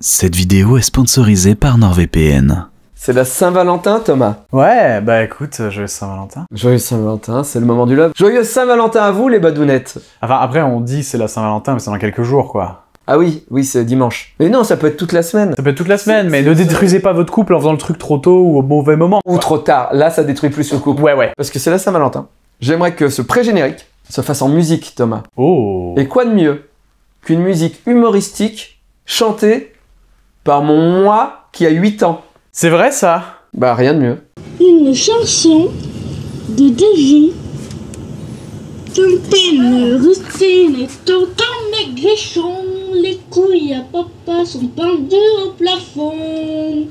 Cette vidéo est sponsorisée par NordVPN. C'est la Saint-Valentin, Thomas. Ouais, bah écoute, joyeux Saint-Valentin. Joyeux Saint-Valentin, c'est le moment du love. Joyeux Saint-Valentin à vous, les badounettes. Enfin, après, on dit c'est la Saint-Valentin, mais c'est dans quelques jours, quoi. Ah oui, c'est dimanche. Mais non, ça peut être toute la semaine. Ça peut être toute la semaine, mais ne détruisez pas votre couple en faisant le truc trop tôt ou au mauvais moment. Ou trop tard, là ça détruit plus le couple. Ouais. Parce que c'est la Saint-Valentin. J'aimerais que ce pré-générique se fasse en musique, Thomas. Oh. Et quoi de mieux qu'une musique humoristique chantée par mon moi qui a 8 ans. C'est vrai, ça? Bah rien de mieux. Une chanson de Davy. Tantine, rustine et tonton maigrichon. Les couilles à papa sont pendues au plafond.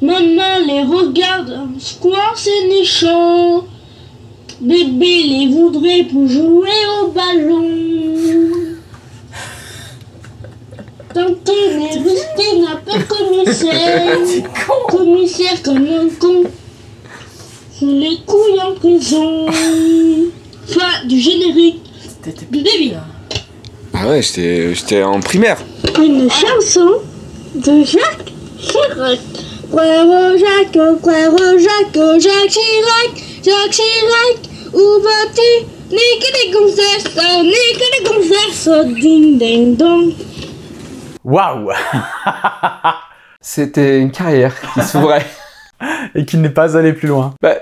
Maman les regarde en square ses nichons. Bébé les voudrait pour jouer au ballon. Tantine et rustine un peu commissaire. Commissaire comme un con. Sous les couilles en prison. Fin du générique du début. Ah ouais, j'étais en primaire. Une chanson de Jacques Chirac. Jacques Chirac, Jacques Chirac, où vas-tu? Nique les concerts, ding ding dong. Waouh. C'était une carrière qui s'ouvrait. Et qui n'est pas allé plus loin. Bah,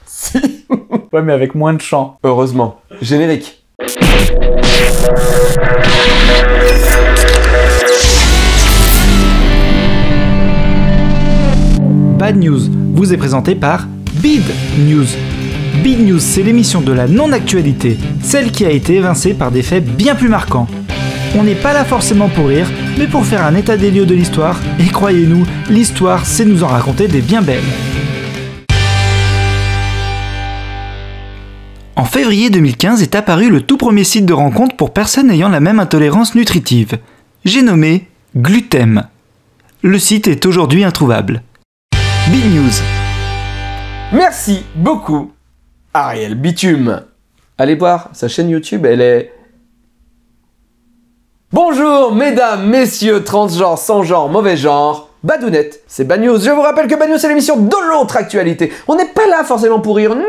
si. Ouais, mais avec moins de chant. Heureusement. Générique. Bad News vous est présenté par Bid News. Bid News, c'est l'émission de la non-actualité, celle qui a été évincée par des faits bien plus marquants. On n'est pas là forcément pour rire, mais pour faire un état des lieux de l'histoire, et croyez-nous, l'histoire, c'est nous en raconter des bien belles. En février 2015 est apparu le tout premier site de rencontre pour personnes ayant la même intolérance nutritive. J'ai nommé Glutem. Le site est aujourd'hui introuvable. Bid News. Merci beaucoup, Ariel Bitume. Allez voir sa chaîne YouTube, elle est... Bonjour, mesdames, messieurs, transgenres, sans genre, mauvais genre, badounettes, c'est Bad News. Je vous rappelle que Bad News, c'est l'émission de l'autre actualité. On n'est pas là forcément pour rire. Non.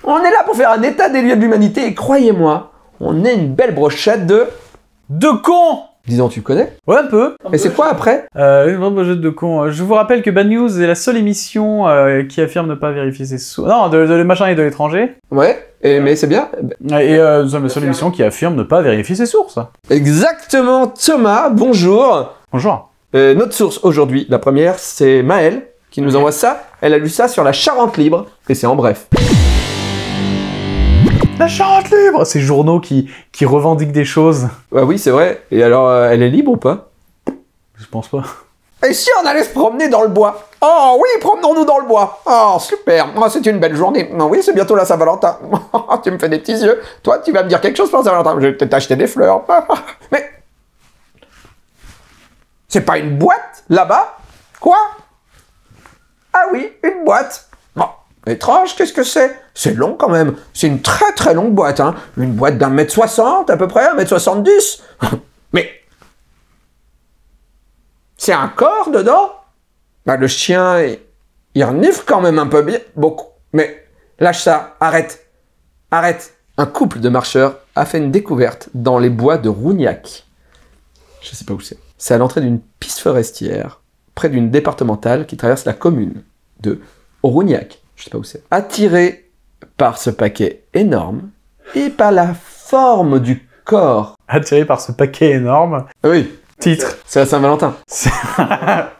On est là pour faire un état des lieux de l'humanité et croyez-moi, on est une belle brochette de cons. Disons, tu connais? Ouais, un peu. Et c'est quoi après? Une vraie brochette de cons. Je vous rappelle que Bad News est la seule émission qui affirme ne pas vérifier ses sources. Non, de machin et de l'étranger. Ouais, mais c'est bien. Et nous sommes la seule émission qui affirme ne pas vérifier ses sources. Exactement, Thomas, bonjour. Bonjour. Notre source aujourd'hui, la première, c'est Maëlle, qui nous envoie ça. Elle a lu ça sur la Charente Libre, et c'est en bref. La Charente Libre. Ces journaux qui revendiquent des choses. Ah oui, c'est vrai. Et alors, elle est libre ou pas? Je pense pas. Et si on allait se promener dans le bois? Oh oui, promenons-nous dans le bois. Oh, super. Oh, c'est une belle journée. Oh, oui, c'est bientôt la Saint-Valentin. Tu me fais des petits yeux. Toi, tu vas me dire quelque chose pour la Saint-Valentin. Je vais peut-être t'acheter des fleurs. Mais... c'est pas une boîte, là-bas? Quoi? Ah oui, une boîte. Bon, étrange, qu'est-ce que c'est? C'est long quand même. C'est une très très longue boîte, hein. Une boîte d'1m60 à peu près, 1m70. Mais... c'est un corps dedans? Bah, le chien, il renifle quand même un peu bien. Beaucoup. Mais lâche ça, arrête. Arrête. Un couple de marcheurs a fait une découverte dans les bois de Rougnac. Je sais pas où c'est. C'est à l'entrée d'une piste forestière, près d'une départementale qui traverse la commune de Rougnac. Je sais pas où c'est. Attiré par ce paquet énorme et par la forme du corps. Attiré par ce paquet énorme. Oui. Titre. C'est la Saint-Valentin.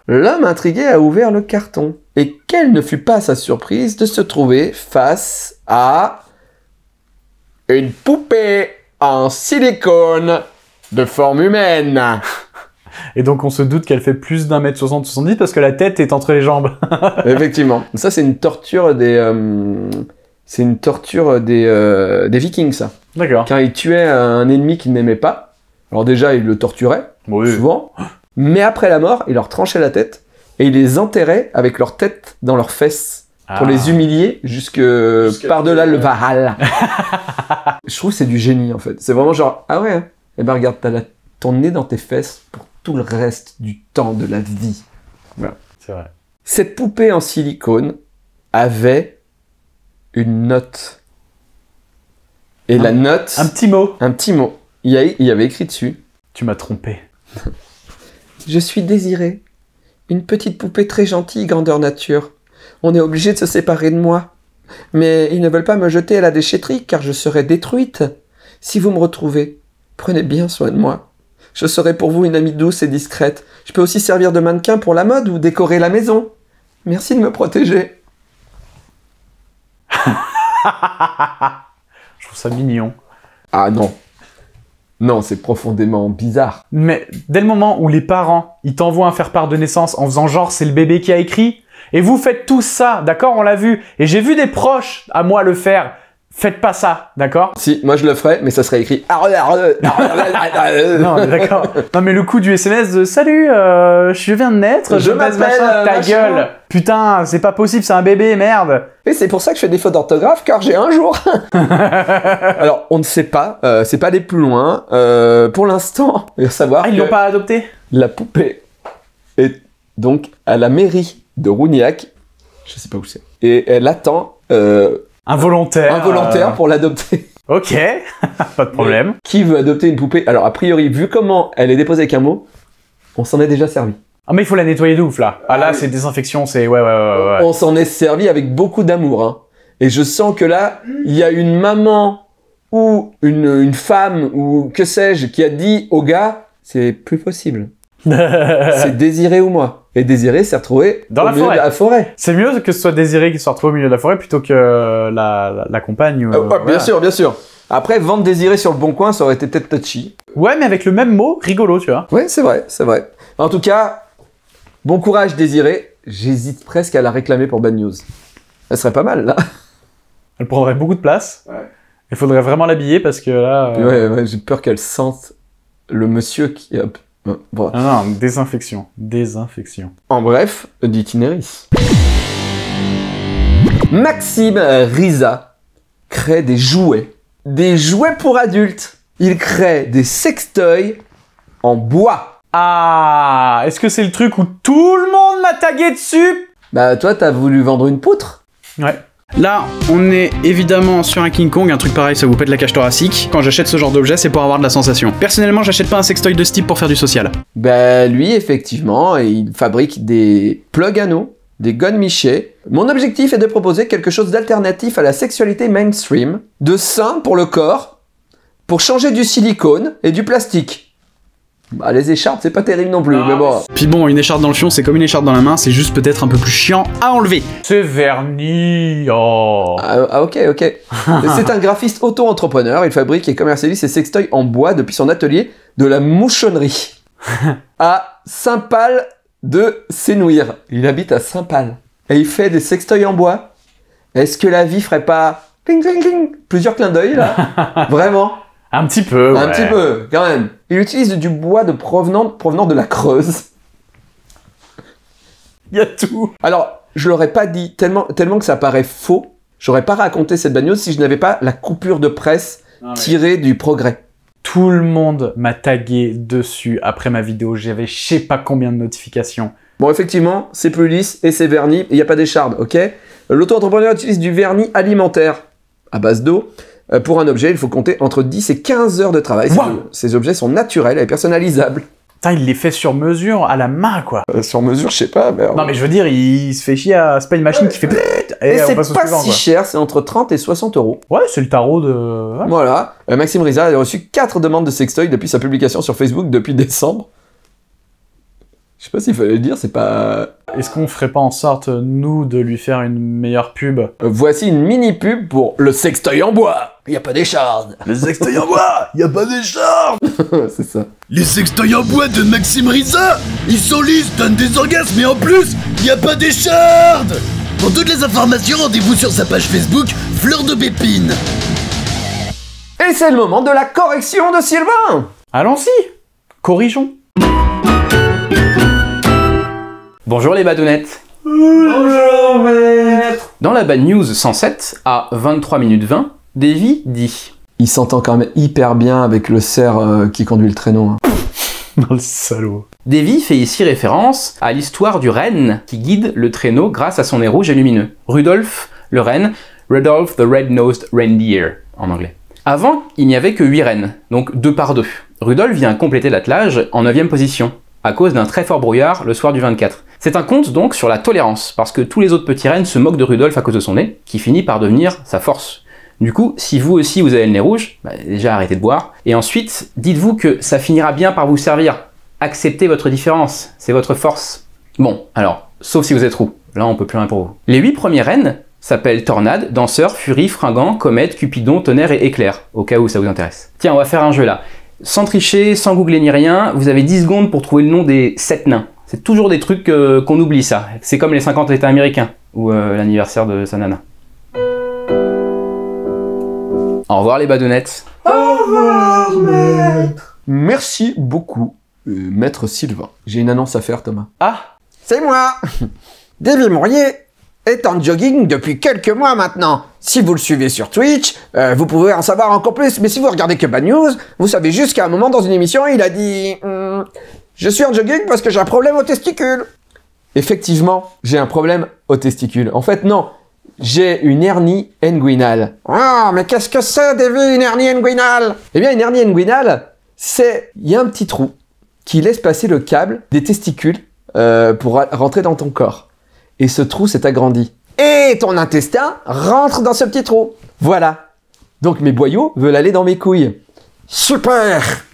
L'homme intrigué a ouvert le carton. Et quelle ne fut pas sa surprise de se trouver face à... une poupée en silicone de forme humaine. Et donc on se doute qu'elle fait plus d'1m60-70 parce que la tête est entre les jambes. Effectivement. Ça, c'est une torture des... c'est une torture des Vikings, ça. D'accord. Quand ils tuaient un ennemi qu'ils n'aimaient pas, alors déjà, ils le torturaient, oui. souvent, mais après la mort, ils leur tranchaient la tête et ils les enterraient avec leur tête dans leurs fesses pour les humilier jusque par-delà le Valhalla. Je trouve que c'est du génie, en fait. C'est vraiment genre, ah ouais, eh ben regarde, t'as ton nez dans tes fesses pour tout le reste du temps de la vie. C'est vrai. Cette poupée en silicone avait une note. Et la note... Un petit mot. Un petit mot. Il y avait écrit dessus. Tu m'as trompé. Je suis Désirée. Une petite poupée très gentille, grandeur nature. On est obligé de se séparer de moi. Mais ils ne veulent pas me jeter à la déchetterie car je serai détruite. Si vous me retrouvez, prenez bien soin de moi. Je serai pour vous une amie douce et discrète. Je peux aussi servir de mannequin pour la mode ou décorer la maison. Merci de me protéger. Je trouve ça mignon. Ah non. Non, c'est profondément bizarre. Mais dès le moment où les parents, ils t'envoient un faire-part de naissance en faisant genre c'est le bébé qui a écrit, et vous faites tout ça, d'accord, on l'a vu, et j'ai vu des proches à moi le faire, faites pas ça, d'accord? Si, moi je le ferais, mais ça serait écrit... Non, mais d'accord. Non, mais le coup du SMS de « Salut, je viens de naître, Je baise m'appelle, machin, ta machin. gueule. Putain, c'est pas possible, c'est un bébé, merde. » Et c'est pour ça que je fais des fautes d'orthographe, car j'ai un jour. Alors, on ne sait pas, c'est pas aller plus loin. Pour l'instant, il faut savoir Ah, ils que l'ont pas adopté? la poupée est donc à la mairie de Rougnac. Je sais pas où c'est. Et elle attend Un volontaire. un volontaire pour l'adopter. Ok, pas de problème. Qui veut adopter une poupée? Alors, a priori, vu comment elle est déposée avec un mot, on s'en est déjà servi. Ah, mais il faut la nettoyer de ouf, là. Ah, là, c'est désinfection, c'est... Ouais. On s'en est servi avec beaucoup d'amour. Hein. Et je sens que là, il y a une maman ou une femme ou que sais-je qui a dit au gars, c'est plus possible. C'est Désiré ou moi. Et Désiré s'est retrouvé Dans au la milieu forêt. de la forêt. C'est mieux que ce soit Désiré qui soit retrouvé au milieu de la forêt plutôt que la compagne. Bien sûr, bien sûr. Après, vendre Désiré sur le bon coin, ça aurait été peut-être touchy. Ouais, mais avec le même mot, rigolo, tu vois. Ouais, c'est vrai, c'est vrai. En tout cas, bon courage Désiré. J'hésite presque à la réclamer pour Bad News. Elle serait pas mal, là. Elle prendrait beaucoup de place. Ouais. Il faudrait vraiment l'habiller parce que là... Ouais, j'ai peur qu'elle sente le monsieur qui... Bon. Non, désinfection. Désinfection. En bref, d'itinéris. Maxime Riza crée des jouets. Des jouets pour adultes. Il crée des sextoys en bois. Ah, est-ce que c'est le truc où tout le monde m'a tagué dessus? Bah toi, t'as voulu vendre une poutre? Ouais. Là, on est évidemment sur un King Kong, un truc pareil, ça vous pète la cage thoracique. Quand j'achète ce genre d'objet, c'est pour avoir de la sensation. Personnellement, j'achète pas un sextoy de ce type pour faire du social. Bah lui, effectivement, il fabrique des plugs anneaux, des gones michets. Mon objectif est de proposer quelque chose d'alternatif à la sexualité mainstream, de sain pour le corps, pour changer du silicone et du plastique. Bah les écharpes, c'est pas terrible non plus, mais bon. Puis bon, une écharpe dans le fion, c'est comme une écharpe dans la main, c'est juste peut-être un peu plus chiant à enlever. C'est verni. Oh. Ok. C'est un graphiste auto-entrepreneur, il fabrique et commercialise ses sextoys en bois depuis son atelier de la mouchonnerie à Saint-Pal de Sénouir. Il habite à Saint-Pal. Et il fait des sextoys en bois. Est-ce que la vie ferait pas cling, cling, cling, plusieurs clins d'œil là? Vraiment? Un petit peu, ouais. Un petit peu, quand même. Il utilise du bois provenant de la Creuse. Il y a tout. Alors, je l'aurais pas dit tellement que ça paraît faux. J'aurais pas raconté cette bagnole si je n'avais pas la coupure de presse tirée du Progrès. Tout le monde m'a tagué dessus après ma vidéo. J'avais je sais pas combien de notifications. Bon, effectivement, c'est plus lisse et c'est verni. Il n'y a pas d'écharde, ok? L'auto-entrepreneur utilise du vernis alimentaire à base d'eau. Pour un objet, il faut compter entre 10 et 15 heures de travail. Wow. Ces objets sont naturels et personnalisables. Putain, il les fait sur mesure à la main, quoi. Sur mesure, je sais pas. Mais Non, mais je veux dire, il se fait chier à... C'est pas une machine qui fait... Et on c'est passe au pas suivant, si quoi. cher, c'est entre 30 et 60 euros. Ouais, c'est le tarot de... Ouais. Voilà. Maxime Riza a reçu 4 demandes de sextoy depuis sa publication sur Facebook depuis décembre. Je sais pas s'il fallait le dire, c'est pas... Est-ce qu'on ferait pas en sorte, nous, de lui faire une meilleure pub? Voici une mini pub pour le sextoy en bois. Il y a pas d'écharde. Le sextoy en bois, y a pas d'écharpe. C'est ça. Les sextoys en bois de Maxime Riza, ils sont lisses, donnent des orgasmes et en plus, y a pas d'écharde. Pour toutes les informations, rendez-vous sur sa page Facebook, Fleur de Pépine. Et c'est le moment de la correction de Sylvain. Allons-y. Corrigeons. Bonjour les badounettes. Bonjour, maître. Dans la Bad News 107, à 23 minutes 20, Davy dit Il s'entend quand même hyper bien avec le cerf qui conduit le traîneau. Hein. Dans le salaud. Davy fait ici référence à l'histoire du renne qui guide le traîneau grâce à son nez rouge et lumineux. Rudolph le renne, Rudolph the Red-Nosed Reindeer en anglais. Avant, il n'y avait que 8 rennes, donc 2 par 2. Rudolph vient compléter l'attelage en 9e position, à cause d'un très fort brouillard le soir du 24. C'est un conte donc sur la tolérance, parce que tous les autres petits rennes se moquent de Rudolph à cause de son nez, qui finit par devenir sa force. Du coup, si vous aussi vous avez le nez rouge, déjà arrêtez de boire, et ensuite, dites-vous que ça finira bien par vous servir. Acceptez votre différence, c'est votre force. Bon, alors, sauf si vous êtes roux, là on peut plus rien pour vous. Les 8 premiers rennes s'appellent Tornade, Danseur, Furie, Fringant, Comète, Cupidon, Tonnerre et Éclair, au cas où ça vous intéresse. Tiens, on va faire un jeu là. Sans tricher, sans googler ni rien, vous avez 10 secondes pour trouver le nom des 7 nains. C'est toujours des trucs qu'on oublie ça. C'est comme les 50 États américains, ou l'anniversaire de sa nana. Au revoir les badounettes. Au revoir, maître. Merci beaucoup, maître Sylvain. J'ai une annonce à faire, Thomas. Ah, C'est moi. Davy Mourier est en jogging depuis quelques mois maintenant. Si vous le suivez sur Twitch, vous pouvez en savoir encore plus. Mais si vous regardez que Bad News, vous savez juste qu'à un moment dans une émission, il a dit je suis en jogging parce que j'ai un problème aux testicules. Effectivement, j'ai un problème aux testicules. En fait, non. J'ai une hernie inguinale. Ah, mais qu'est-ce que c'est, Davy, une hernie inguinale? Eh bien, une hernie inguinale, c'est... Il y a un petit trou qui laisse passer le câble des testicules pour rentrer dans ton corps. Et ce trou s'est agrandi. Et ton intestin rentre dans ce petit trou. Voilà. Donc mes boyaux veulent aller dans mes couilles. Super!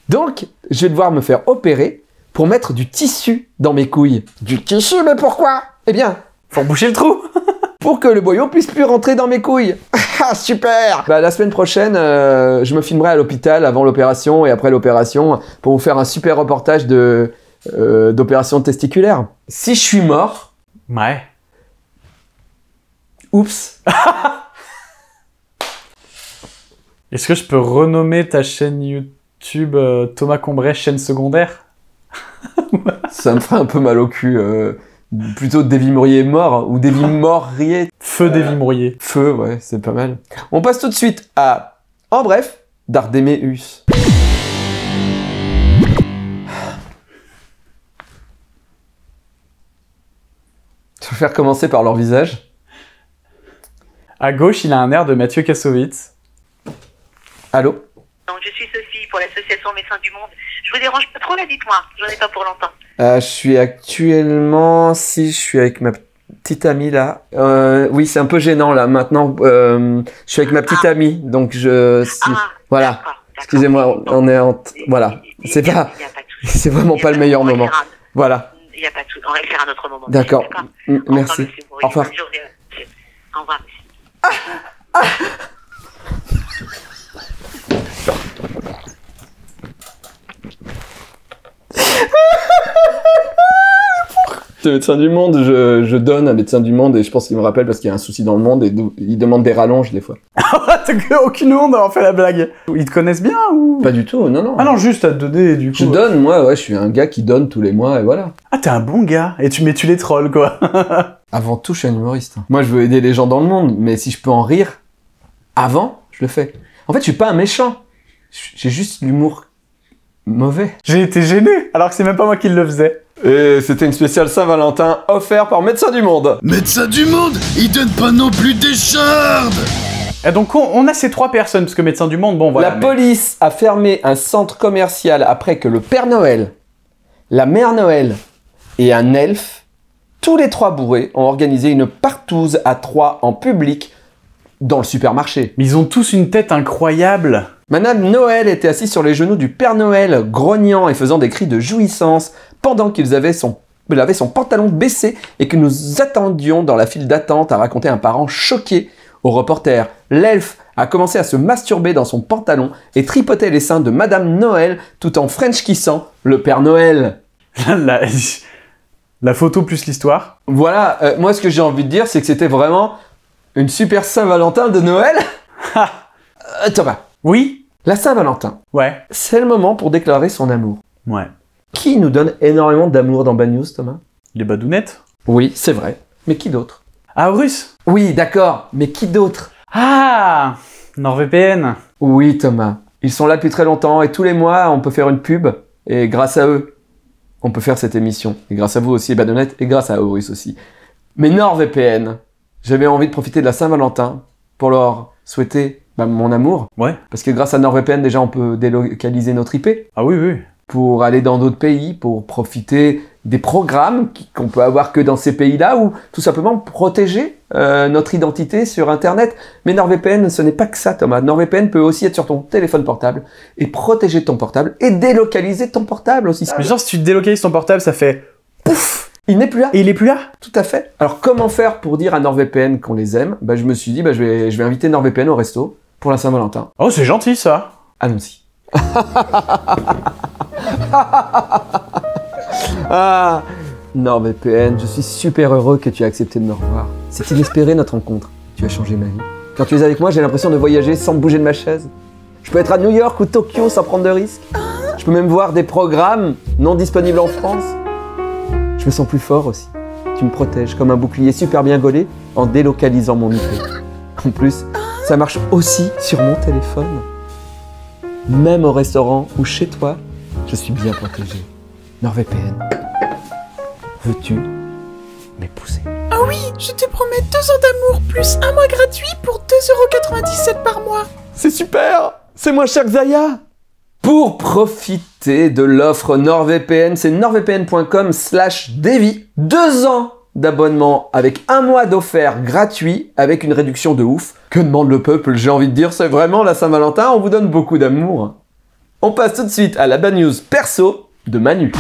Donc, je vais devoir me faire opérer pour mettre du tissu dans mes couilles. Du tissu, mais pourquoi? Eh bien, faut boucher le trou. pour que le boyau puisse plus rentrer dans mes couilles. Ah, super! Bah, la semaine prochaine, je me filmerai à l'hôpital avant l'opération et après l'opération pour vous faire un super reportage d'opération testiculaire. Si je suis mort... Ouais. Oups. Est-ce que je peux renommer ta chaîne YouTube Thomas Combray chaîne secondaire? Ça me ferait un peu mal au cul. Plutôt Davy Mourier mort ou Davy Mourier. Feu Davy Mourier. Feu, ouais, c'est pas mal. On passe tout de suite à En bref, d'Ardéméus. Je vais faire commencer par leur visage. À gauche, il a un air de Mathieu Kassovitz. Allô? Donc, je suis Sophie pour l'association Médecins du Monde. Je vous dérange pas trop là, dites-moi. J'en ai pas pour longtemps. Je suis actuellement... Si, je suis avec ma petite amie là. Oui, c'est un peu gênant là. Maintenant, je suis avec ma petite amie. Donc, voilà. D'accord. Excusez-moi, on est en... Voilà. C'est pas... C'est vraiment pas le meilleur moment. Voilà. Il n'y a pas de souci. On va le faire à un autre moment. D'accord. Merci. Au revoir. Bonne journée, monsieur. Au revoir, monsieur. Le médecin du monde, je donne un médecin du monde et je pense qu'il me rappelle parce qu'il y a un souci dans le monde et il demande des rallonges des fois. Aucune honte d'avoir fait la blague. Ils te connaissent bien ou... Pas du tout, non, non. Ah non, juste à te donner du coup. Je donne, moi, ouais, je suis un gars qui donne tous les mois et voilà. Ah, t'es un bon gars. Et tu les trolls, quoi. Avant tout, je suis un humoriste. Moi, je veux aider les gens dans le monde, mais si je peux en rire avant, je le fais. En fait, je suis pas un méchant. J'ai juste l'humour mauvais. J'ai été gêné, alors que c'est même pas moi qui le faisais. Et c'était une spéciale Saint-Valentin offerte par Médecins du Monde. Médecins du Monde, ils donnent pas non plus des chardes. Et donc on a ces 3 personnes, parce que Médecins du Monde, bon voilà. La police a fermé un centre commercial après que le Père Noël, la Mère Noël et un elfe, tous les 3 bourrés, ont organisé une partouze à 3 en public dans le supermarché. Mais ils ont tous une tête incroyable. Madame Noël était assise sur les genoux du Père Noël, grognant et faisant des cris de jouissance pendant qu'il avait son pantalon baissé et que nous attendions dans la file d'attente, a raconté un parent choqué au reporter. L'elfe a commencé à se masturber dans son pantalon et tripotait les seins de Madame Noël tout en french-kissant le Père Noël. La photo plus l'histoire. Voilà, moi ce que j'ai envie de dire, c'est que c'était vraiment une super Saint-Valentin de Noël. Thomas. Oui. La Saint-Valentin. Ouais. C'est le moment pour déclarer son amour. Ouais. Qui nous donne énormément d'amour dans Bad News, Thomas? Les badounettes. Oui, c'est vrai. Mais qui d'autre? Ah, Russe. Oui, d'accord. Mais qui d'autre? Ah, NordVPN. Oui, Thomas. Ils sont là depuis très longtemps et tous les mois, on peut faire une pub Et grâce à eux, on peut faire cette émission. Et grâce à vous aussi, Badonette, et grâce à Horus aussi. Mais NordVPN, j'avais envie de profiter de la Saint-Valentin pour leur souhaiter mon amour. Ouais. Parce que grâce à NordVPN, déjà, on peut délocaliser notre IP. Ah oui, oui. Pour aller dans d'autres pays, pour profiter des programmes qu'on peut avoir que dans ces pays-là, ou tout simplement protéger notre identité sur Internet. Mais NordVPN, ce n'est pas que ça, Thomas. NordVPN peut aussi être sur ton téléphone portable et protéger ton portable et délocaliser ton portable aussi. Mais genre, si tu délocalises ton portable, ça fait pouf. Il n'est plus là. Et il est plus là. Tout à fait. Alors, comment faire pour dire à NordVPN qu'on les aime? Je me suis dit, je vais inviter NordVPN au resto pour la Saint-Valentin. Oh, c'est gentil, ça. Allons-y. Ah, NordVPN, je suis super heureux que tu aies accepté de me revoir. C'est inespéré notre rencontre. Tu as changé ma vie. Quand tu es avec moi, j'ai l'impression de voyager sans bouger de ma chaise. Je peux être à New York ou Tokyo sans prendre de risques. Je peux même voir des programmes non disponibles en France. Je me sens plus fort aussi. Tu me protèges comme un bouclier super bien gaulé en délocalisant mon IP. En plus, ça marche aussi sur mon téléphone. Même au restaurant ou chez toi, je suis bien protégé. NordVPN, veux-tu m'épouser? Ah oui, je te promets 2 ans d'amour plus 1 mois gratuit pour 2,97 € par mois. C'est super! C'est moins cher que Zaya! Pour profiter de l'offre NordVPN, c'est nordvpn.com/Davy. 2 ans d'abonnement avec 1 mois d'offert gratuit avec une réduction de ouf. Que demande le peuple? J'ai envie de dire, c'est vraiment la Saint-Valentin, on vous donne beaucoup d'amour. On passe tout de suite à la bad news perso de Manu.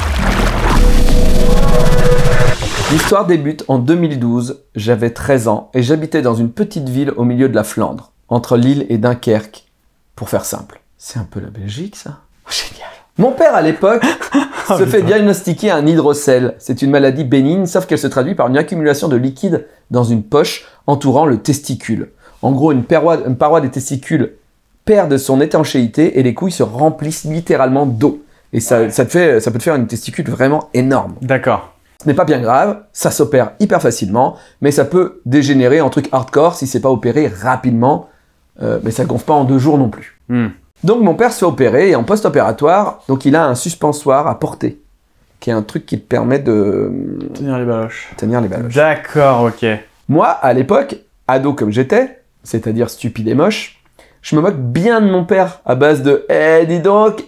L'histoire débute en 2012, j'avais 13 ans et j'habitais dans une petite ville au milieu de la Flandre, entre Lille et Dunkerque, pour faire simple. C'est un peu la Belgique, ça? Oh, génial. Mon père, à l'époque, se fait diagnostiquer un hydrocèle. C'est une maladie bénigne, sauf qu'elle se traduit par une accumulation de liquide dans une poche entourant le testicule. En gros, une paroi des testicules perd de son étanchéité et les couilles se remplissent littéralement d'eau. Et ça peut te faire une testicule vraiment énorme. D'accord. Ce n'est pas bien grave, ça s'opère hyper facilement, mais ça peut dégénérer en truc hardcore si c'est pas opéré rapidement, mais ça gonfle pas en 2 jours non plus. Donc mon père se fait opérer et en post-opératoire, donc il a un suspensoire à porter, qui est un truc qui te permet de tenir les baloches. D'accord, ok. Moi, à l'époque, ado comme j'étais, c'est-à-dire stupide et moche, je me moque bien de mon père à base de dis donc,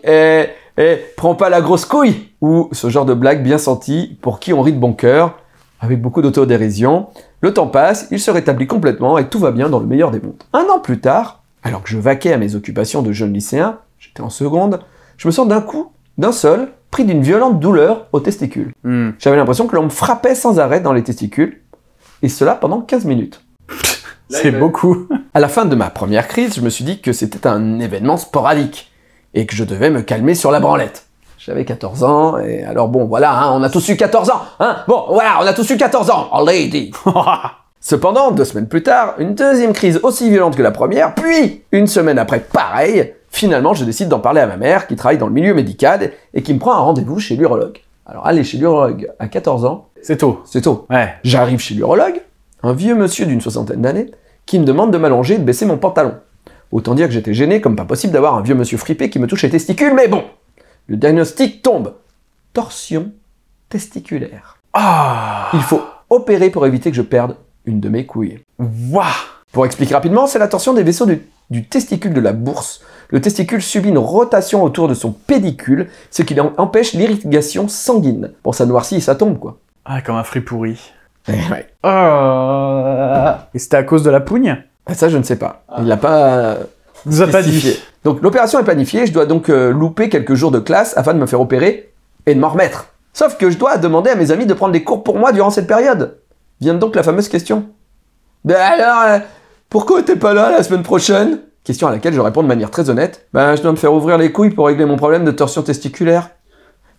prends pas la grosse couille !» ou ce genre de blague bien sentie pour qui on rit de bon cœur, avec beaucoup d'autodérision. Le temps passe, il se rétablit complètement et tout va bien dans le meilleur des mondes. 1 an plus tard, alors que je vaquais à mes occupations de jeune lycéen, j'étais en seconde, je me sens d'un coup, d'un seul, pris d'une violente douleur aux testicules. J'avais l'impression que l'on me frappait sans arrêt dans les testicules, et cela pendant 15 minutes. C'est beaucoup. À la fin de ma première crise, je me suis dit que c'était un événement sporadique, et que je devais me calmer sur la branlette. J'avais 14 ans, et alors bon, voilà, hein, on a tous eu 14 ans, hein. Bon, voilà, on a tous eu 14 ans, oh lady. Cependant, 2 semaines plus tard, une deuxième crise aussi violente que la première, puis, 1 semaine après, pareil, finalement, je décide d'en parler à ma mère, qui travaille dans le milieu médical, et qui me prend un rendez-vous chez l'urologue. Alors, aller chez l'urologue à 14 ans... C'est tôt. C'est tôt. Ouais. J'arrive chez l'urologue, un vieux monsieur d'une 60aine d'années, qui me demande de m'allonger et de baisser mon pantalon. Autant dire que j'étais gêné, comme pas possible d'avoir un vieux monsieur fripé qui me touche les testicules, mais bon, le diagnostic tombe. Torsion testiculaire. Ah. Il faut opérer pour éviter que je perde une de mes couilles. Waouh. Pour expliquer rapidement, c'est la torsion des vaisseaux du testicule de la bourse. Le testicule subit une rotation autour de son pédicule, ce qui empêche l'irrigation sanguine. Bon, ça noircit et ça tombe, quoi. Ah, comme un fruit pourri. Ouais. Et c'était à cause de la pougne? Ça, je ne sais pas. Il l'a pas... Nous a pas dit. Donc, l'opération est planifiée, je dois donc louper quelques jours de classe afin de me faire opérer et de m'en remettre. Sauf que je dois demander à mes amis de prendre des cours pour moi durant cette période. Vient donc la fameuse question. Ben alors, pourquoi t'es pas là la semaine prochaine? Question à laquelle je réponds de manière très honnête. Ben, je dois me faire ouvrir les couilles pour régler mon problème de torsion testiculaire.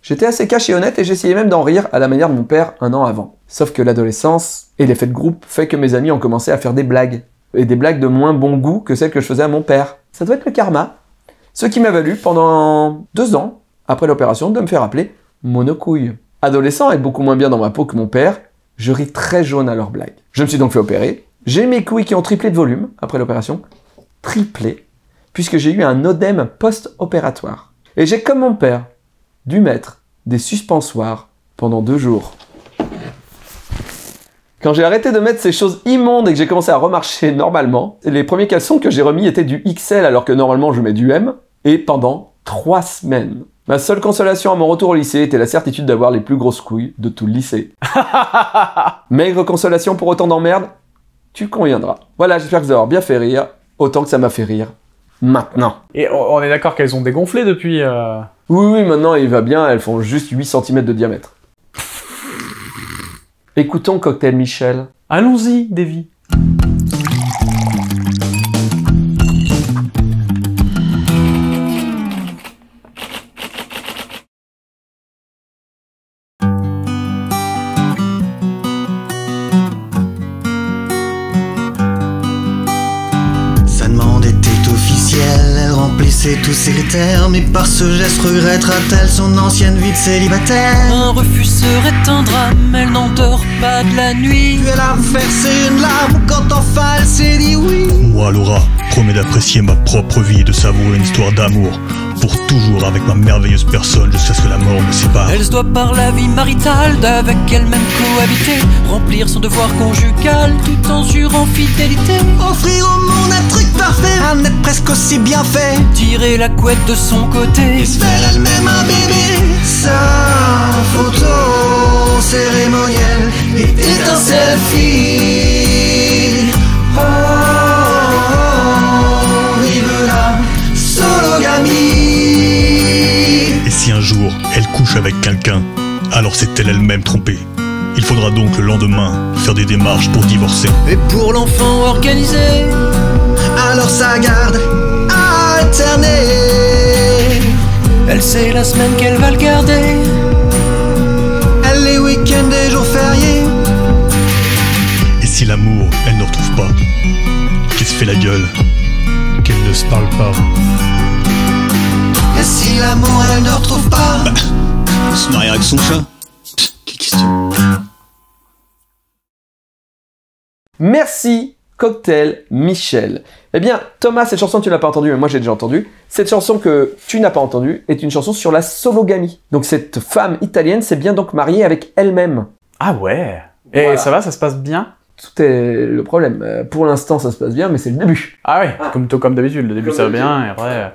J'étais assez cash et honnête et j'essayais même d'en rire à la manière de mon père 1 an avant. Sauf que l'adolescence et l'effet de groupe fait que mes amis ont commencé à faire des blagues. Et des blagues de moins bon goût que celles que je faisais à mon père. Ça doit être le karma. Ce qui m'a valu pendant 2 ans, après l'opération, de me faire appeler monocouille. Adolescent et beaucoup moins bien dans ma peau que mon père, je ris très jaune à leurs blagues. Je me suis donc fait opérer. J'ai mes couilles qui ont triplé de volume après l'opération. Triplé. Puisque j'ai eu un œdème post-opératoire. Et j'ai, comme mon père, dû mettre des suspensoires pendant 2 jours. Quand j'ai arrêté de mettre ces choses immondes et que j'ai commencé à remarcher normalement, les premiers caleçons que j'ai remis étaient du XL alors que normalement je mets du M, et pendant 3 semaines. Ma seule consolation à mon retour au lycée était la certitude d'avoir les plus grosses couilles de tout le lycée. Maigre consolation pour autant d'emmerde, tu conviendras. Voilà, j'espère que vous avez bien fait rire, autant que ça m'a fait rire. Maintenant. Et on est d'accord qu'elles ont dégonflé depuis... Oui, maintenant il va bien, elles font juste 8 cm de diamètre. Écoutons Cocktail Michel. Allons-y, Davy. Sa demande était officielle, elle remplissait tous ses critères, mais par ce geste regrettera-t-elle son ancienne vie de célibataire? Un refus serait un drame, elle n'endort pas de la nuit. Puis elle a versé une larme quand enfin elle s'est dit oui. Moi, Laura, promets d'apprécier ma propre vie et de savourer une histoire d'amour. Pour toujours avec ma merveilleuse personne jusqu'à ce que la mort me sépare. Elle se doit par la vie maritale d'avec elle-même cohabiter, remplir son devoir conjugal tout en jurant fidélité. Offrir au monde un truc parfait, un être presque aussi bien fait. Tirer la couette de son côté et se faire elle-même un bébé. Sa photo cérémonielle était un selfie. Oh, vive la sologamie. Et si un jour elle couche avec quelqu'un, alors c'est elle-même trompée. Il faudra donc le lendemain faire des démarches pour divorcer. Et pour l'enfant organisé, alors sa garde alternée. Elle sait la semaine qu'elle va le garder. Elle les week-ends et jours fériés. Et si l'amour, elle ne retrouve pas, qu'elle se fait la gueule, qu'elle ne se parle pas. Et si l'amour, elle ne retrouve pas, se marier avec son chat. Quelle question. Merci Cocktail Michel. Eh bien, Thomas, cette chanson tu l'as pas entendue, mais moi j'ai déjà entendu. Cette chanson que tu n'as pas entendue est une chanson sur la sologamie. Donc cette femme italienne s'est bien donc mariée avec elle-même. Ah ouais. Et voilà. Ça va, ça se passe bien? Tout est le problème. Pour l'instant, ça se passe bien, mais c'est le début. Ah ouais, comme d'habitude. Le début ça va bien, et après...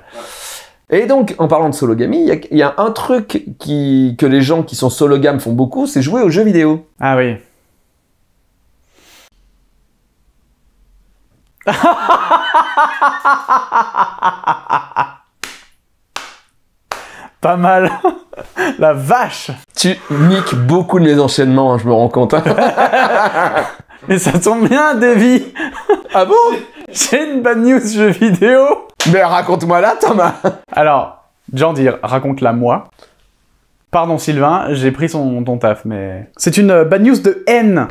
Et donc, en parlant de sologamie, il y a un truc que les gens qui sont sologames font beaucoup, c'est jouer aux jeux vidéo. Ah oui. Pas mal. La vache. Tu niques beaucoup de mes enchaînements, hein, je me rends compte. Hein. Mais ça tombe bien, Davy. Ah bon? J'ai une bad news jeu vidéo. Mais raconte-moi là, Thomas. Alors, Jandir, raconte-la moi. Pardon Sylvain, j'ai pris ton taf, mais... C'est une bad news de haine.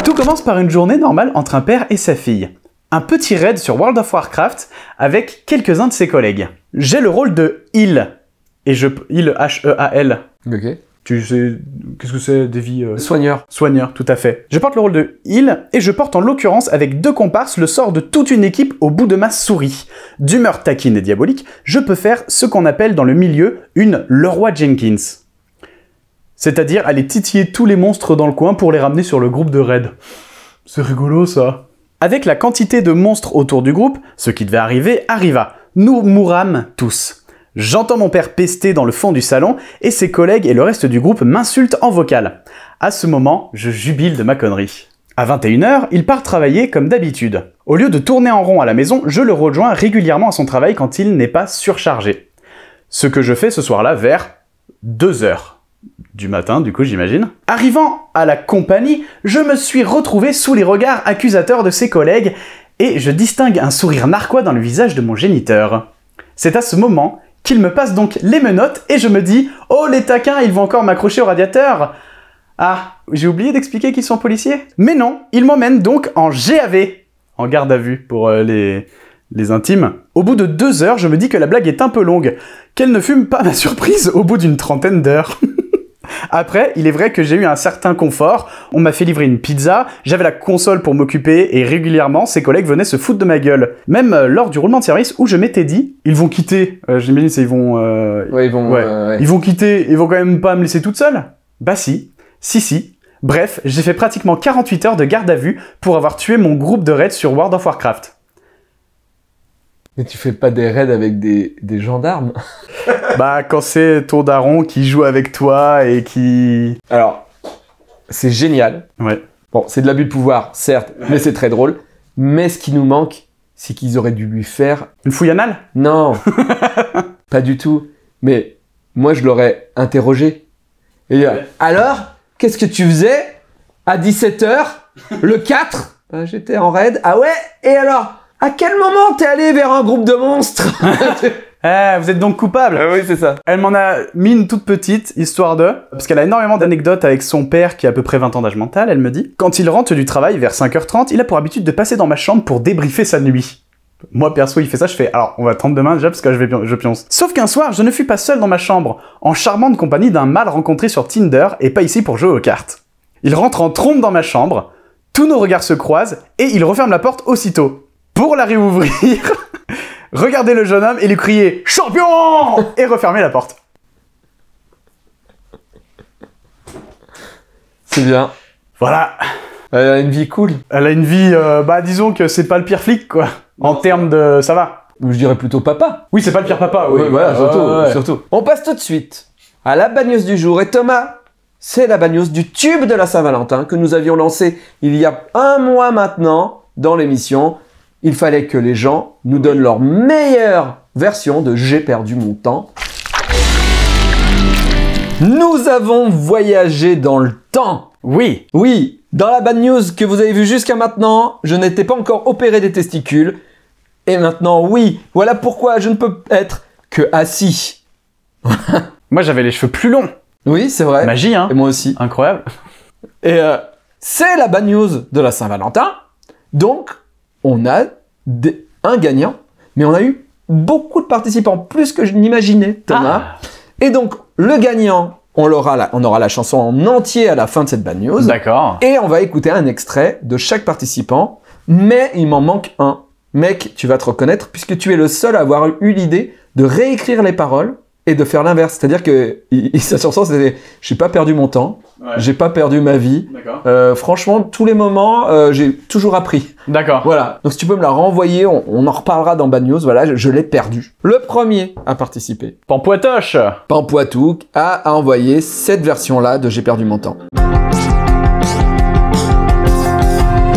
Tout commence par une journée normale entre un père et sa fille. Un petit raid sur World of Warcraft avec quelques-uns de ses collègues. J'ai le rôle de heal. Et heal, H-E-A-L. Ok. Tu sais, qu'est-ce que c'est, Davy? Soigneur. Soigneur, tout à fait. Je porte le rôle de heal, et je porte en l'occurrence avec 2 comparses le sort de toute une équipe au bout de ma souris. D'humeur taquine et diabolique, je peux faire ce qu'on appelle dans le milieu une Leroy Jenkins. C'est-à-dire aller titiller tous les monstres dans le coin pour les ramener sur le groupe de raid. C'est rigolo ça. Avec la quantité de monstres autour du groupe, ce qui devait arriver arriva. Nous mourâmes tous. J'entends mon père pester dans le fond du salon et ses collègues et le reste du groupe m'insultent en vocal. À ce moment, je jubile de ma connerie. À 21 h, il part travailler comme d'habitude. Au lieu de tourner en rond à la maison, je le rejoins régulièrement à son travail quand il n'est pas surchargé. Ce que je fais ce soir-là vers 2 h du matin, du coup j'imagine. Arrivant à la compagnie, je me suis retrouvé sous les regards accusateurs de ses collègues et je distingue un sourire narquois dans le visage de mon géniteur. C'est à ce moment qu'il me passe donc les menottes et je me dis « Oh les taquins, ils vont encore m'accrocher au radiateur !» Ah, j'ai oublié d'expliquer qu'ils sont policiers. Mais non, ils m'emmènent donc en GAV, en garde à vue pour les intimes. Au bout de 2 h, je me dis que la blague est un peu longue, qu'elle ne fume pas ma surprise au bout d'une 30aine d'heures. Après, il est vrai que j'ai eu un certain confort. On m'a fait livrer une pizza, j'avais la console pour m'occuper et régulièrement, ses collègues venaient se foutre de ma gueule. Même lors du roulement de service où je m'étais dit, ils vont quitter. J'imagine c'est ils vont... Ouais, ils vont... Ils vont quitter, ils vont quand même pas me laisser toute seule. Bah si. Bref, j'ai fait pratiquement 48 heures de garde à vue pour avoir tué mon groupe de raids sur World of Warcraft. Mais tu fais pas des raids avec des gendarmes? Bah, quand c'est ton daron qui joue avec toi et qui... Alors, c'est génial. Ouais. Bon, c'est de l'abus de pouvoir, certes, mais c'est très drôle. Mais ce qui nous manque, c'est qu'ils auraient dû lui faire... Une fouille anale? Non. Pas du tout. Mais moi, je l'aurais interrogé. Et alors, qu'est-ce que tu faisais à 17h, le 4 j'étais en raid. Ah ouais? Et alors, à quel moment t'es allé vers un groupe de monstres? Vous êtes donc coupable? Oui, c'est ça. Elle m'en a mis une toute petite, histoire de... Parce qu'elle a énormément d'anecdotes avec son père qui a à peu près 20 ans d'âge mental, elle me dit. Quand il rentre du travail vers 5h30, il a pour habitude de passer dans ma chambre pour débriefer sa nuit. Moi, perso, il fait ça, je fais... Alors, on va attendre demain déjà, parce que je pionce. Sauf qu'un soir, je ne fus pas seul dans ma chambre, en charmante compagnie d'un mâle rencontré sur Tinder, et pas ici pour jouer aux cartes. Il rentre en trompe dans ma chambre, tous nos regards se croisent, et il referme la porte aussitôt. Pour la réouvrir, regarder le jeune homme et lui crier « Champion !» et refermer la porte. C'est bien. Voilà. Elle a une vie cool. Elle a une vie... bah, disons que c'est pas le pire flic, quoi. En termes de... ça va. Je dirais plutôt papa. Oui, c'est pas le pire papa, oui. Ouais, voilà, surtout. On passe tout de suite à la bad news du jour. Et Thomas, c'est la bad news du tube de la Saint-Valentin que nous avions lancé il y a 1 mois maintenant dans l'émission. Il fallait que les gens nous donnent leur meilleure version de « J'ai perdu mon temps ». Nous avons voyagé dans le temps. Oui. Oui, dans la bad news que vous avez vue jusqu'à maintenant, je n'étais pas encore opéré des testicules. Et maintenant, oui, voilà pourquoi je ne peux être que assis. Moi, j'avais les cheveux plus longs. Oui, c'est vrai. Magie, hein. Et moi aussi. Incroyable. Et c'est la bad news de la Saint-Valentin. Donc, on a un gagnant, mais on a eu beaucoup de participants, plus que je n'imaginais, Thomas. Ah. Et donc, le gagnant, on aura la chanson en entier à la fin de cette bad news. D'accord. Et on va écouter un extrait de chaque participant, mais il m'en manque un. Mec, tu vas te reconnaître, puisque tu es le seul à avoir eu l'idée de réécrire les paroles et de faire l'inverse. C'est-à-dire que sa chanson, c'était « J'ai pas perdu mon temps, j'ai pas perdu ma vie. Franchement, tous les moments, j'ai toujours appris. » D'accord. Voilà. Donc si tu peux me la renvoyer, on en reparlera dans Bad News. Voilà, je l'ai perdu. Le premier à participer, Pampoitoche, Pampoitou, a envoyé cette version-là de « J'ai perdu mon temps ».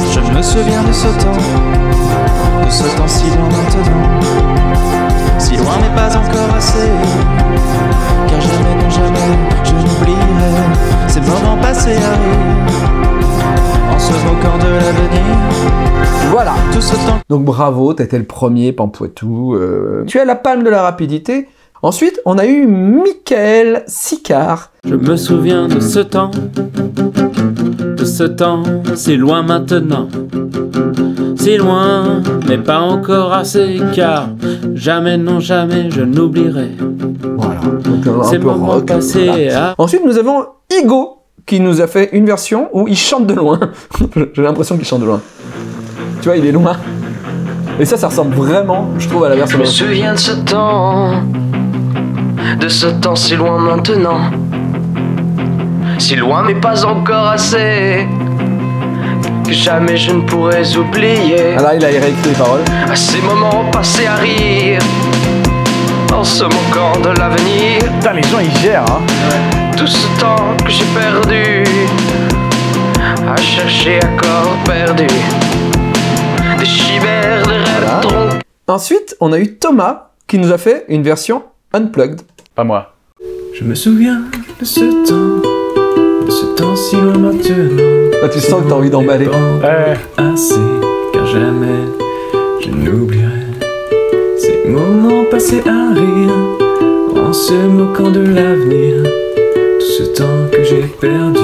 Je me souviens de ce temps si loin maintenant, si loin mais pas encore assez, car jamais, non jamais, je n'oublierai ces moments passés à rire, en se moquant de l'avenir. Voilà. Tout ce temps. Donc bravo, t'étais le premier, Pampoitou. Tu as la palme de la rapidité. Ensuite, on a eu Michael Sicard. Je me souviens de ce temps si loin maintenant, si loin, mais pas encore assez, car jamais, non jamais, je n'oublierai. Voilà, donc ces moments rock, passés voilà. Ensuite, nous avons Igo, qui nous a fait une version où il chante de loin. J'ai l'impression qu'il chante de loin. Tu vois, il est loin. Et ça ressemble vraiment, je trouve, à la version. Je me souviens de ce temps si loin maintenant, si loin mais pas encore assez, que jamais je ne pourrais oublier. Ah là, il a réécrit les paroles. À ces moments passés à rire, en se moquant de l'avenir. Putain, les gens ils gèrent, hein. Tout ce temps que j'ai perdu, à chercher à corps perdu, des chimères, des rêves trompés. Ensuite, on a eu Thomas, qui nous a fait une version unplugged. Pas moi. Je me souviens de ce temps si loin maintenant. Là, tu sens que t'as envie d'emballer. Assez, car jamais je n'oublierai ces moments passés à rire, en se moquant de l'avenir. Tout ce temps que j'ai perdu,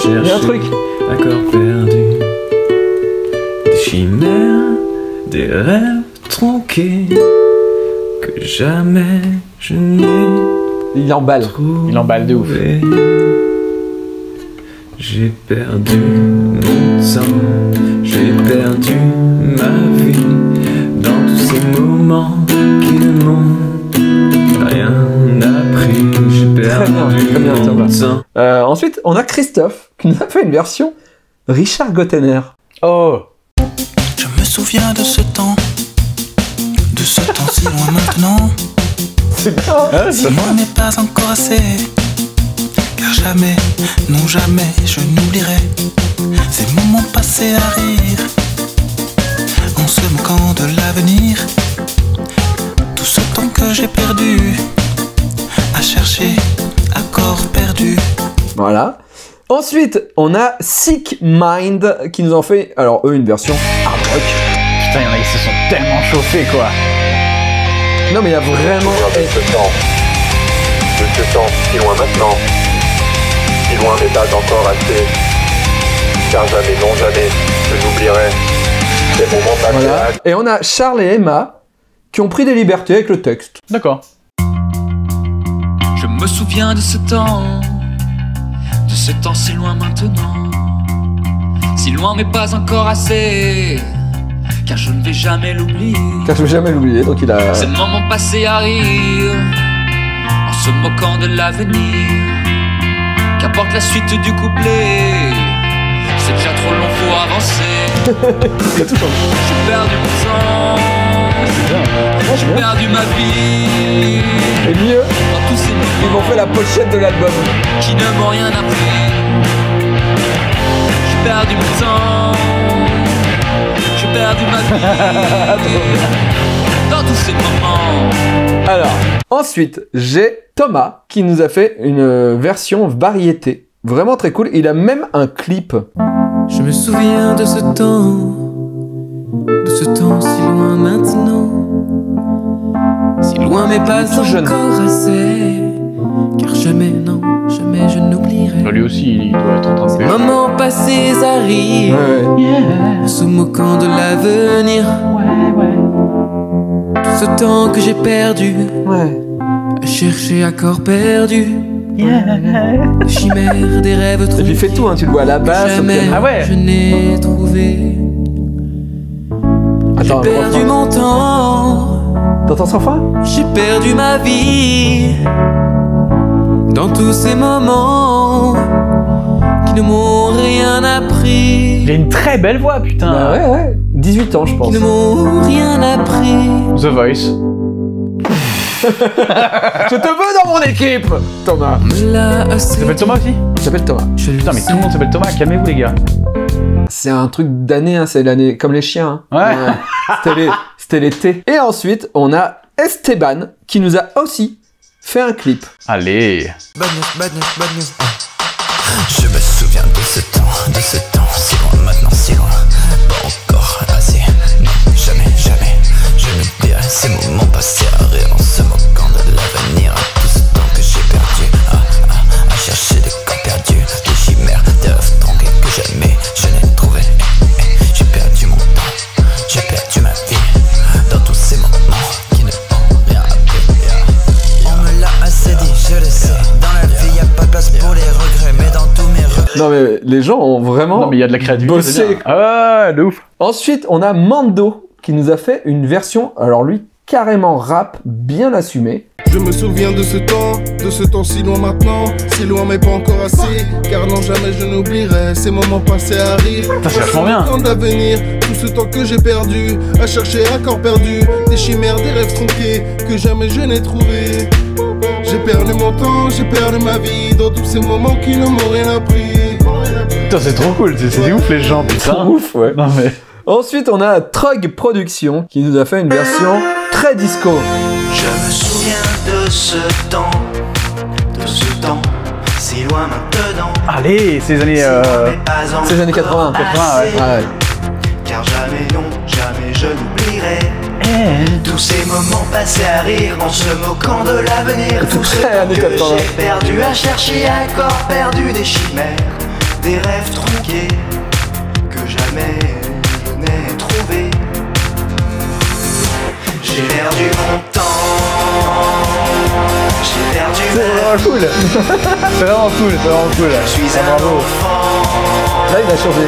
il y a un truc. À corps perdu, des chimères, des rêves tronqués, que jamais je n'ai. Il emballe. Il emballe de ouf. J'ai perdu mon temps, j'ai perdu ma vie dans tous ces moments qui ne m'ont rien appris. J'ai perdu mon temps. Ensuite, on a Christophe qui nous a fait une version Richard Gottener. Oh. Je me souviens de ce temps si loin maintenant. C'est bien. Si loin n'est pas encore assez, car jamais, non jamais, je n'oublierai ces moments passés à rire, en se moquant de l'avenir. Tout ce temps que j'ai perdu, à chercher, à corps perdu. Voilà. Ensuite, on a Sick Mind qui nous en fait, alors eux, une version hard rock. Putain, il y en a qui se sont tellement chauffés, quoi. Non, mais il y a vraiment... De ce temps, si loin maintenant, si loin n'est pas encore assez, car jamais, non jamais, je n'oublierai ces moments passés. Voilà. Et on a Charles et Emma qui ont pris des libertés avec le texte. D'accord. Je me souviens de ce temps si loin maintenant, si loin mais pas encore assez, car je ne vais jamais l'oublier. Car je ne vais jamais l'oublier, donc il a... Ces moments passés à rire, en se moquant de l'avenir, qu'apporte la suite du couplet, c'est déjà trop long, faut avancer. Il a tout changé. J'ai perdu mon temps, j'ai perdu ma vie. Et mieux, ils m'ont fait la pochette de l'album. Qui ne m'ont rien appris. J'ai perdu mon temps, j'ai perdu ma vie. Dans tous ces moments. Alors, ensuite, j'ai Thomas qui nous a fait une version variété. Vraiment très cool. Il a même un clip. Je me souviens de ce temps si loin maintenant, si loin mais pas encore assez, car jamais, non, jamais je n'oublierai. Lui aussi, il doit être en train de Ces moments passés arrivent, en se moquant de l'avenir. Tout ce temps que j'ai perdu, à chercher à corps perdu. Des chimères, des rêves trompés. Et puis il fait tout, hein, tu le vois à la basse. Jamais je n'ai trouvé. J'ai perdu mon temps. T'entends sans fin? J'ai perdu ma vie. Dans tous ces moments qui ne m'ont rien appris. Il a une très belle voix, putain. Bah ouais. 18 ans, je pense. Qui ne m'ont rien appris. The Voice. Je te veux dans mon équipe, Thomas. Tu s'appelles Thomas aussi? Il s'appelle Thomas. Putain, mais tout le monde s'appelle Thomas. Calmez-vous, les gars. C'est un truc d'année, hein, c'est l'année comme les chiens. Hein. Ouais. C'était l'été. Et ensuite, on a Esteban qui nous a aussi fait un clip. Allez. Bad news. Je me souviens de ce temps, si loin maintenant, si loin, pas encore assez. Non, jamais, je n'oublierai ces moments passés à rire en se moquant de l'avenir. Tout ce temps que j'ai perdu, à chercher des corps perdus, des chimères, des rêves tronqués que jamais je n'ai trouvé. J'ai perdu mon temps, j'ai perdu ma vie, dans tous ces moments qui ne m'ont rien appris. On me l'a assez dit, je le sais, dans la vie y a pas de place pour les regrets, mais dans tous mes regrets. Non mais les gens ont vraiment Non mais il y a de la créativité. bossé. Ah, de ouf. Ensuite, on a Mando qui nous a fait une version, alors lui, carrément rap, bien assumé. Je me souviens de ce temps si loin maintenant, si loin mais pas encore assez, car non jamais je n'oublierai ces moments passés à rire. C'est vachement bien. Temps d'avenir, tout ce temps que j'ai perdu, à chercher à corps perdu, des chimères, des rêves tronqués que jamais je n'ai trouvé. J'ai perdu mon temps, j'ai perdu ma vie, dans tous ces moments qui ne m'ont rien appris. Putain, c'est trop cool, c'est ouf les gens, putain. C'est ouf, ouais. Non mais... Ensuite, on a Trug Productions qui nous a fait une version très disco. Je me souviens de ce temps, si loin maintenant. Allez, ces années... C'est les années 80. 80, ouais. Car jamais, non, jamais je n'oublierai tous ces moments passés à rire en se moquant de l'avenir. Tout ce temps que j'ai perdu à chercher à corps perdu, des chimères, des rêves tronqués que jamais je n'ai trouvé. J'ai perdu mon temps, j'ai perdu C'est vraiment cool. C'est vraiment cool, c'est vraiment cool. Je suis un bravo. enfant. Là, il a changé.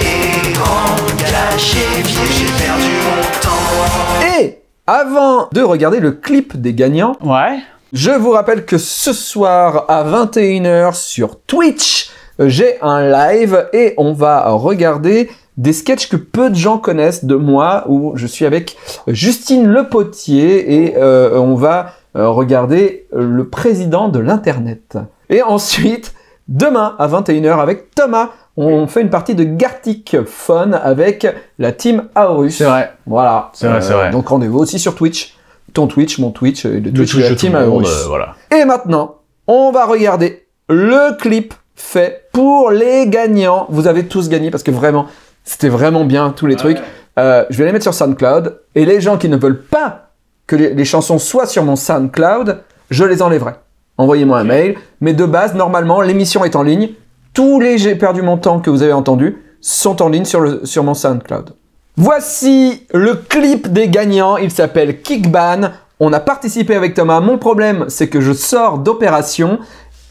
Et engagé, j'ai perdu mon temps. Et avant de regarder le clip des gagnants, ouais, je vous rappelle que ce soir à 21h sur Twitch, j'ai un live et on va regarder des sketchs que peu de gens connaissent de moi, où je suis avec Justine Le Potier et on va regarder le président de l'Internet. Et ensuite, demain à 21h avec Thomas, on fait une partie de Gartic Fun avec la team Aorus. C'est vrai. Voilà. C'est vrai, c'est vrai. Donc rendez-vous aussi sur Twitch. Ton Twitch, mon Twitch, et le Twitch de la team Aorus. Voilà. Et maintenant, on va regarder le clip fait pour les gagnants. Vous avez tous gagné parce que vraiment, c'était vraiment bien tous les trucs. Je vais les mettre sur SoundCloud. Et les gens qui ne veulent pas que les chansons soient sur mon SoundCloud, je les enlèverai. Envoyez-moi un mail. Mais de base, normalement, l'émission est en ligne. Tous les J'ai perdu mon temps que vous avez entendus sont en ligne sur mon SoundCloud. Voici le clip des gagnants. Il s'appelle Kickban. On a participé avec Thomas. Mon problème, c'est que je sors d'opération.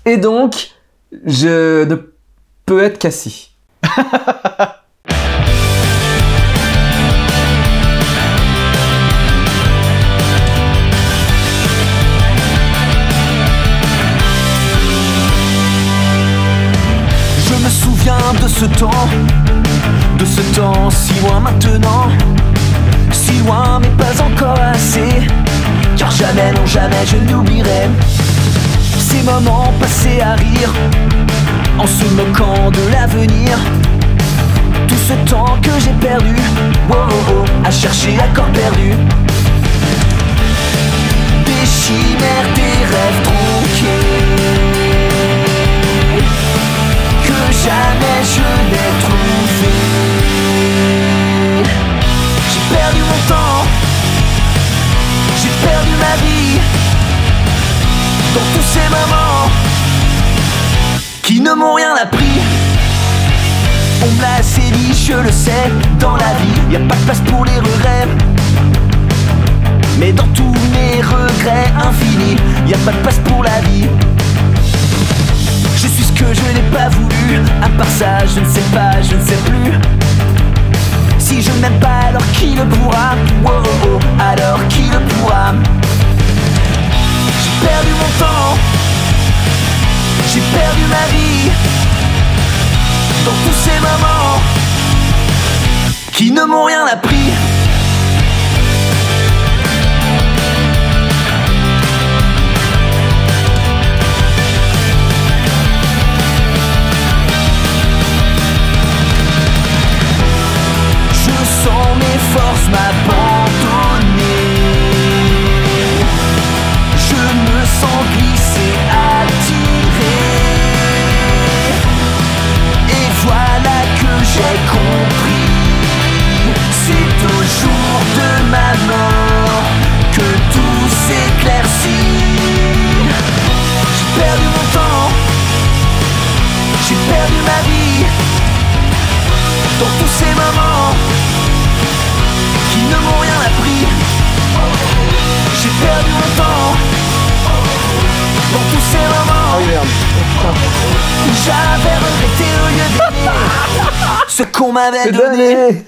Et donc, je ne peux être qu'assis. Je me souviens de ce temps si loin maintenant, si loin mais pas encore assez, car jamais, non jamais je n'oublierai ces moments passés à rire, en se moquant de l'avenir, tout ce temps que j'ai perdu, oh oh oh, à chercher à corps perdu, des chimères, des rêves tronqués, que jamais je n'ai trouvé. J'ai perdu mon temps, j'ai perdu ma vie, dans tous ces moments qui ne m'ont rien appris. On me l'a assez dit, je le sais, dans la vie, y a pas de place pour les regrets. Mais dans tous mes regrets infinis, y a pas de place pour la vie. Je suis ce que je n'ai pas voulu, à part ça, je ne sais pas, je ne sais plus. Si je ne m'aime pas, alors qui le pourra? Oh oh oh, alors qui le pourra? J'ai perdu mon temps, j'ai perdu ma vie, dans tous ces moments qui ne m'ont rien appris. Je sens mes forces m'abandonner, je me sens glisser, attirer, et voilà que j'ai compris, c'est au jour de ma mort que tout s'éclaircit. J'ai perdu mon temps, j'ai perdu ma vie, dans tous ces moments qui ne m'ont rien appris. J'ai perdu mon temps, dans tous ces moments où j'avais regretté au lieu d'aimer ce qu'on m'avait donné.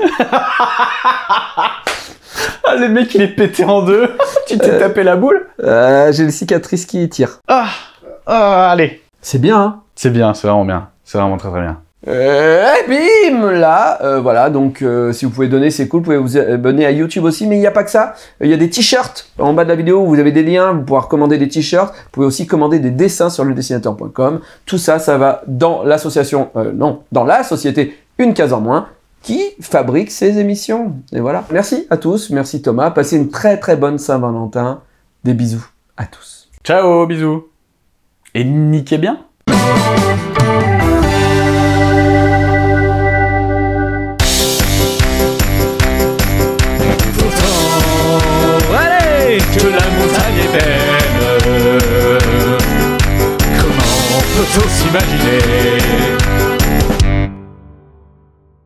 Ah, le mec il est pété en deux. Tu t'es tapé la boule? J'ai les cicatrices qui tirent. Allez. C'est bien, hein? C'est bien, c'est vraiment bien. C'est vraiment très très bien. Et bim, là, voilà, donc si vous pouvez donner, c'est cool. Vous pouvez vous abonner à YouTube aussi, mais il n'y a pas que ça. Il y a des t-shirts en bas de la vidéo où vous avez des liens, vous pouvez commander des t-shirts. Vous pouvez aussi commander des dessins sur ledessinateur.com. Tout ça, ça va dans l'association, dans la société Une Case en Moins qui fabrique ces émissions. Et voilà. Merci à tous, merci Thomas. Passez une très très bonne Saint-Valentin. Des bisous à tous. Ciao, bisous. Et niquez bien. Que la montagne est belle. Comment peut-on s'imaginer